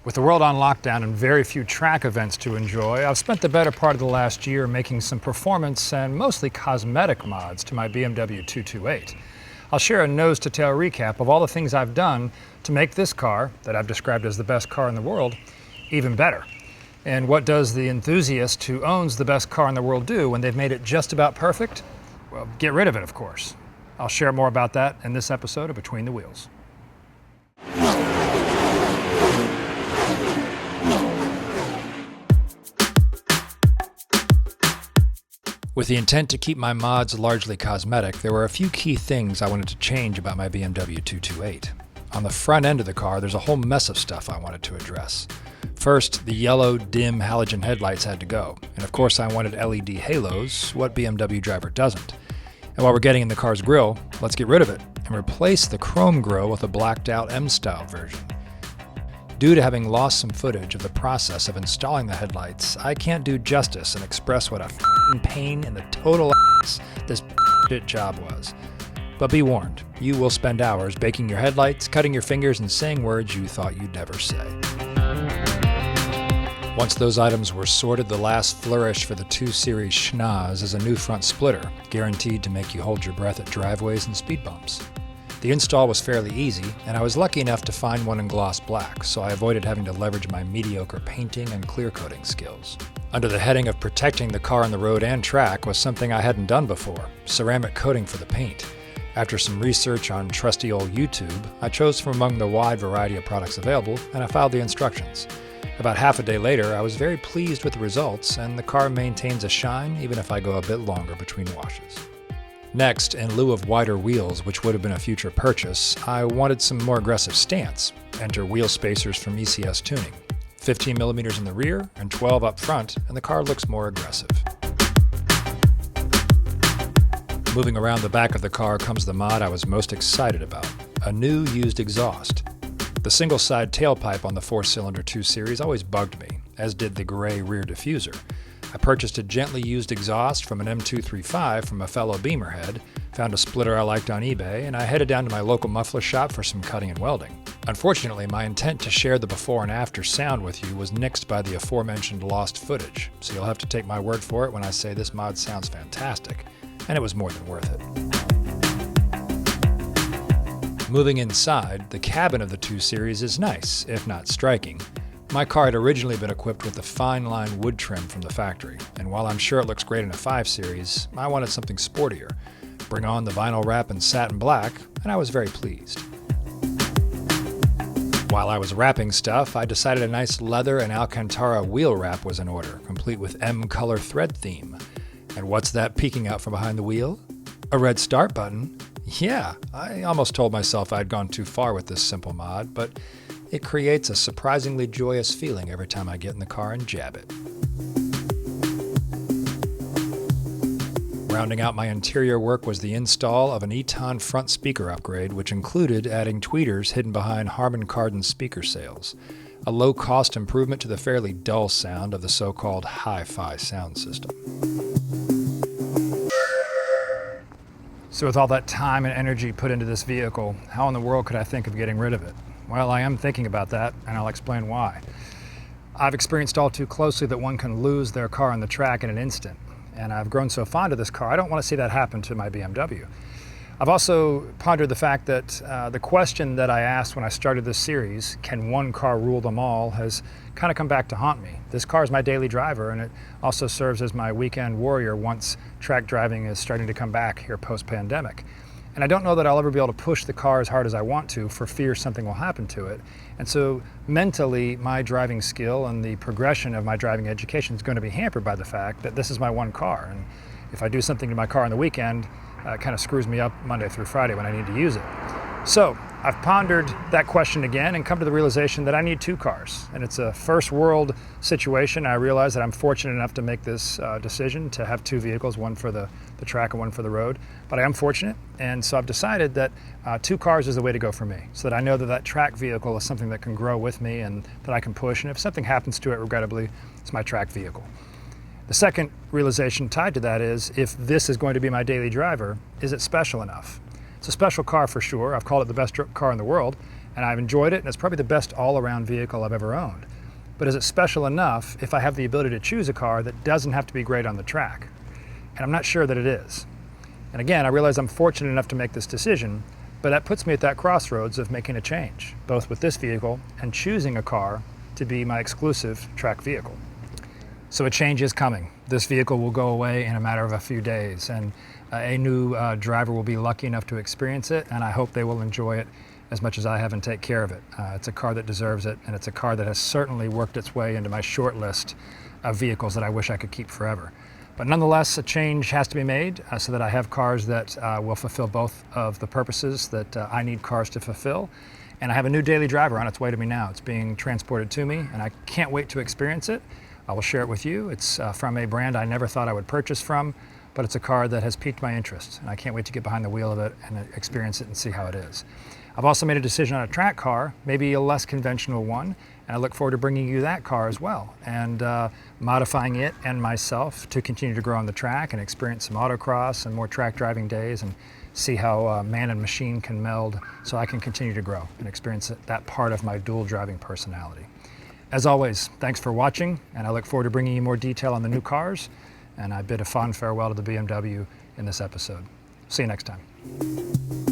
With the world on lockdown and very few track events to enjoy, I've spent the better part of the last year making some performance and mostly cosmetic mods to my BMW 228. I'll share a nose-to-tail recap of all the things I've done to make this car, that I've described as the best car in the world, even better. And what does the enthusiast who owns the best car in the world do when they've made it just about perfect? Well, get rid of it, of course. I'll share more about that in this episode of Between the Wheels. With the intent to keep my mods largely cosmetic, there were a few key things I wanted to change about my BMW 228. On the front end of the car, there's a whole mess of stuff I wanted to address. First, the yellow, dim halogen headlights had to go, and of course I wanted LED halos, what BMW driver doesn't. And while we're getting in the car's grille, let's get rid of it and replace the chrome grille with a blacked out M-style version. Due to having lost some footage of the process of installing the headlights, I can't do justice and express what a f***ing pain in the total ass this shit job was. But be warned, you will spend hours baking your headlights, cutting your fingers, and saying words you thought you'd never say. Once those items were sorted, the last flourish for the 2 Series schnoz is a new front splitter, guaranteed to make you hold your breath at driveways and speed bumps. The install was fairly easy, and I was lucky enough to find one in gloss black, so I avoided having to leverage my mediocre painting and clear coating skills. Under the heading of protecting the car on the road and track was something I hadn't done before, ceramic coating for the paint. After some research on trusty old YouTube, I chose from among the wide variety of products available, and I followed the instructions. About half a day later, I was very pleased with the results, and the car maintains a shine even if I go a bit longer between washes. Next, in lieu of wider wheels, which would have been a future purchase, I wanted some more aggressive stance. Enter wheel spacers from ECS Tuning. 15mm in the rear and 12 up front, and the car looks more aggressive. Moving around the back of the car comes the mod I was most excited about, a new used exhaust. The single-side tailpipe on the 4-cylinder 2 Series always bugged me, as did the gray rear diffuser. I purchased a gently used exhaust from an M235 from a fellow Beamer head, found a splitter I liked on eBay, and I headed down to my local muffler shop for some cutting and welding. Unfortunately, my intent to share the before and after sound with you was nixed by the aforementioned lost footage, so you'll have to take my word for it when I say this mod sounds fantastic, and it was more than worth it. Moving inside, the cabin of the 2 Series is nice, if not striking. My car had originally been equipped with the fine line wood trim from the factory, and while I'm sure it looks great in a 5 Series, I wanted something sportier. Bring on the vinyl wrap in satin black, and I was very pleased. While I was wrapping stuff, I decided a nice leather and Alcantara wheel wrap was in order, complete with M-color thread theme. And what's that peeking out from behind the wheel? A red start button? Yeah, I almost told myself I'd gone too far with this simple mod, but it creates a surprisingly joyous feeling every time I get in the car and jab it. Rounding out my interior work was the install of an Eton front speaker upgrade, which included adding tweeters hidden behind Harman Kardon speaker sails, a low-cost improvement to the fairly dull sound of the so-called hi-fi sound system. So with all that time and energy put into this vehicle, how in the world could I think of getting rid of it? Well, I am thinking about that, and I'll explain why. I've experienced all too closely that one can lose their car on the track in an instant, and I've grown so fond of this car, I don't want to see that happen to my BMW. I've also pondered the fact that the question that I asked when I started this series, can one car rule them all, has kind of come back to haunt me. This car is my daily driver, and it also serves as my weekend warrior once track driving is starting to come back here post-pandemic. And I don't know that I'll ever be able to push the car as hard as I want to for fear something will happen to it. And so mentally, my driving skill and the progression of my driving education is going to be hampered by the fact that this is my one car. And if I do something to my car on the weekend, it kind of screws me up Monday through Friday when I need to use it. So I've pondered that question again and come to the realization that I need 2 cars. And it's a first world situation. I realize that I'm fortunate enough to make this decision to have 2 vehicles, one for the track and one for the road. But I am fortunate, and so I've decided that 2 cars is the way to go for me, so that I know that that track vehicle is something that can grow with me and that I can push. And if something happens to it, regrettably, it's my track vehicle. The second realization tied to that is, if this is going to be my daily driver, is it special enough? It's a special car for sure. I've called it the best car in the world, and I've enjoyed it, and it's probably the best all-around vehicle I've ever owned. But is it special enough if I have the ability to choose a car that doesn't have to be great on the track? And I'm not sure that it is. And again, I realize I'm fortunate enough to make this decision, but that puts me at that crossroads of making a change, both with this vehicle and choosing a car to be my exclusive track vehicle. So a change is coming. This vehicle will go away in a matter of a few days, and a new driver will be lucky enough to experience it, and I hope they will enjoy it as much as I have and take care of it. It's a car that deserves it, and it's a car that has certainly worked its way into my short list of vehicles that I wish I could keep forever. But nonetheless, a change has to be made so that I have cars that will fulfill both of the purposes that I need cars to fulfill. And I have a new daily driver on its way to me now. It's being transported to me, and I can't wait to experience it. I will share it with you. It's from a brand I never thought I would purchase from, but it's a car that has piqued my interest, and I can't wait to get behind the wheel of it and experience it and see how it is. I've also made a decision on a track car, maybe a less conventional one, and I look forward to bringing you that car as well, and modifying it and myself to continue to grow on the track and experience some autocross and more track driving days, and see how man and machine can meld so I can continue to grow and experience that part of my dual driving personality. As always, thanks for watching, and I look forward to bringing you more detail on the new cars, and I bid a fond farewell to the BMW in this episode. See you next time.